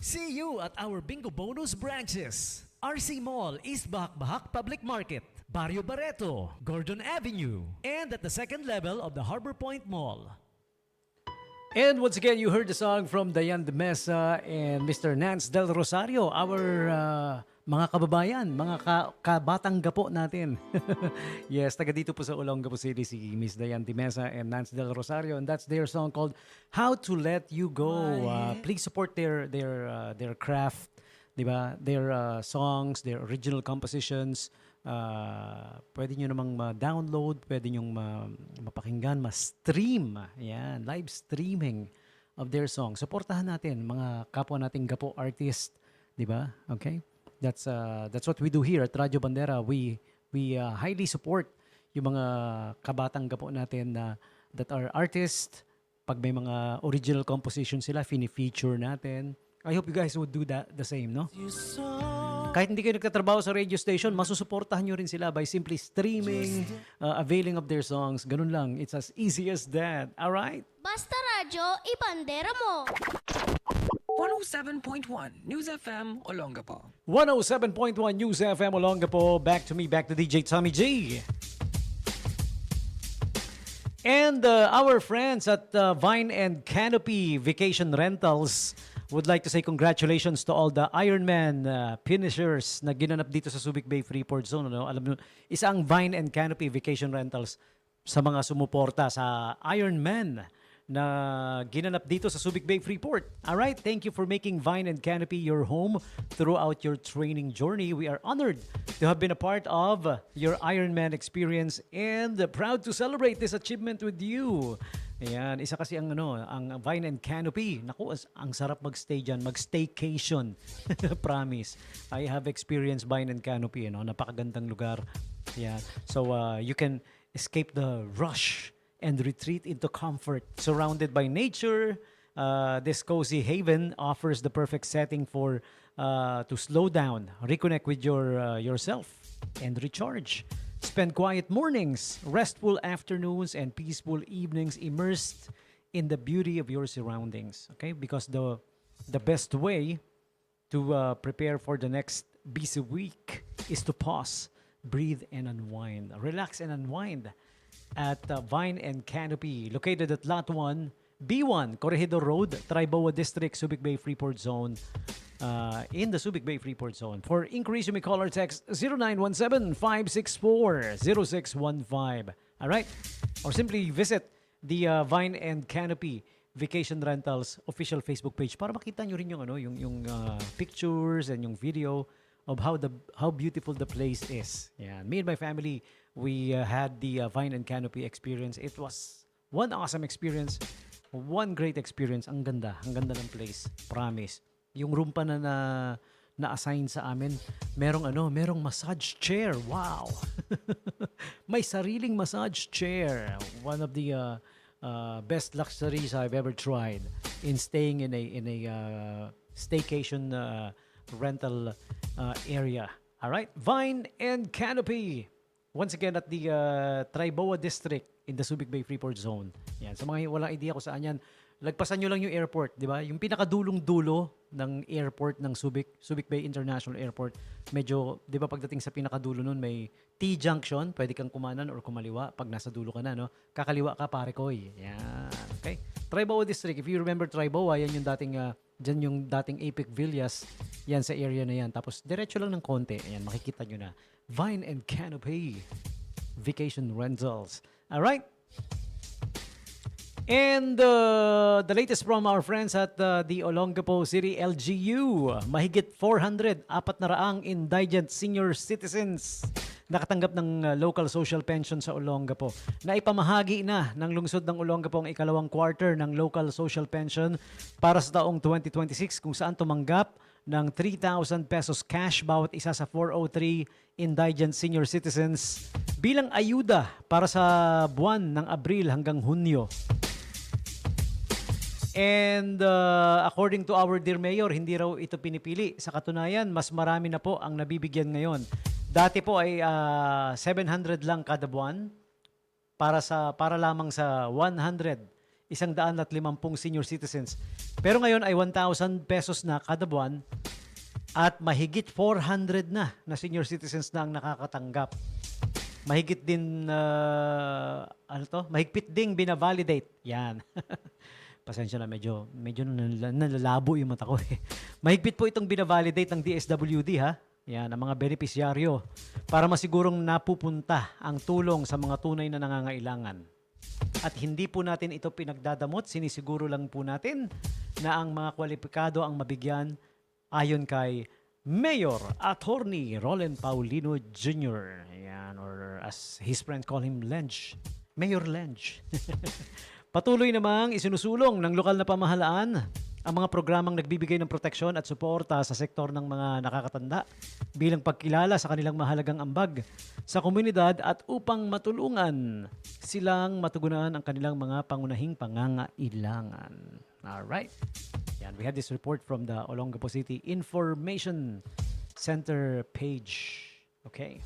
See you at our Bingo Bonus branches. RC Mall, East Bahak Public Market, Barrio Barreto, Gordon Avenue, and at the second level of the Harbor Point Mall. And once again, you heard the song from Dayan de Mesa and Mr. Nance Del Rosario, our mga kababayan, mga kabatang gapo natin. Yes, taga dito po sa Olongapo City si Miss Dayan de Mesa and Nance Del Rosario, and that's their song called How to Let You Go. Please support their craft, di ba? Their songs, their original compositions. Pwede nyo namang ma-download, pwede nyo mapakinggan, ma-stream. Yan, live streaming of their songs. Supportahan natin mga kapwa nating gapo artist, di ba? Okay? That's what we do here at Radyo Bandera. We highly support yung mga kabatang gapo natin that are artists. Pag may mga original composition sila, fini-feature natin. I hope you guys would do that the same, no? Kahit hindi kayo nagtatrabaho sa radio station, masusuportahan nyo rin sila by simply streaming, availing of their songs. Ganun lang. It's as easy as that. Alright? Basta radyo, ibandera mo. 107.1 News FM Olongapo. 107.1 News FM Olongapo. Back to DJ Tommy G. And our friends at Vine and Canopy Vacation Rentals would like to say congratulations to all the Ironman finishers na ginanap dito sa Subic Bay Freeport Zone. Ano? Alam nyo, isang Vine and Canopy Vacation Rentals sa mga sumuporta sa Ironman na ginanap dito sa Subic Bay Freeport. Alright, thank you for making Vine and Canopy your home throughout your training journey. We are honored to have been a part of your Ironman experience and proud to celebrate this achievement with you. Ayan, isa kasi ang Vine and Canopy. Naku, ang sarap magstay dyan, mag-staycation. Promise. I have experienced Vine and Canopy, napakagandang lugar. Yeah. So you can escape the rush and retreat into comfort. Surrounded by nature, this cozy haven offers the perfect setting for to slow down, reconnect with yourself, and recharge. Spend quiet mornings, restful afternoons, and peaceful evenings immersed in the beauty of your surroundings. Okay, because the best way to prepare for the next busy week is to pause, breathe, and unwind. Relax and unwind at Vine and Canopy, located at Lot 1, B1, Corregidor Road, Triboa District, Subic Bay Freeport Zone, in the Subic Bay Freeport Zone. For inquiries, you may call or text 0917-564-0615. Alright? Or simply visit the Vine and Canopy Vacation Rentals official Facebook page para makita nyo rin yung pictures and yung video of how beautiful the place is. Yeah, me and my family, we had the Vine and Canopy experience. It was one awesome experience, one great experience. Ang ganda ng place. Promise. Yung room pa na-assign sa amin, merong massage chair. Wow. May sariling massage chair. One of the best luxuries I've ever tried in staying in a staycation rental area. All right, Vine and Canopy. Once again at the Triboa District in the Subic Bay Freeport Zone. Yan, sa mga walang idea kung saan yan, lagpasan nyo lang yung airport, di ba? Yung pinakadulong-dulo ng airport ng Subic Bay International Airport. Medyo, di ba pagdating sa pinakadulo nun, may T-junction, pwede kang kumanan or kumaliwa pag nasa dulo ka na, no? Kakaliwa ka, pare koy. Yan, okay? Triboa District, if you remember Triboa, yan yung dating, dyan yung dating Apex Villas, yan sa area na yan. Tapos, diretso lang ng konti, ayan, makikita nyo na. Vine and Canopy Vacation Rentals. Alright? And the latest from our friends at the Olongapo City LGU, mahigit 400 indigent senior citizens nakatanggap ng local social pension sa Olongapo. Naipamahagi na ng lungsod ng Olongapo ang ikalawang quarter ng local social pension para sa taong 2026 kung saan tumanggap ng 3,000 pesos cash bawat isa sa 403 indigent senior citizens bilang ayuda para sa buwan ng Abril hanggang Hunyo. And according to our dear mayor, hindi raw ito pinipili. Sa katunayan, mas marami na po ang nabibigyan ngayon. Dati po ay 700 lang kada buwan para lamang sa 100 150 senior citizens. Pero ngayon ay 1,000 pesos na kada buwan at mahigit 400 na senior citizens na ang nakakatanggap. Mahigit din, mahigpit ding binavalidate. Yan. Pasensya na, medyo nalalabo yung mata ko eh. Mahigpit po itong binavalidate ng DSWD ha. Yan, ang mga benepisyaryo para masigurong napupunta ang tulong sa mga tunay na nangangailangan. At hindi po natin ito pinagdadamot, sinisiguro lang po natin na ang mga kwalipikado ang mabigyan ayon kay Mayor Attorney Roland Paulino Jr. Ayan, or as his friends call him, Lenj. Mayor Lenj. Patuloy namang isinusulong ng lokal na pamahalaan ang mga programang nagbibigay ng proteksyon at suporta sa sektor ng mga nakakatanda bilang pagkilala sa kanilang mahalagang ambag sa komunidad at upang matulungan silang matugunan ang kanilang mga pangunahing pangangailangan. Alright. Yan, we have this report from the Olongapo City Information Center page. Okay.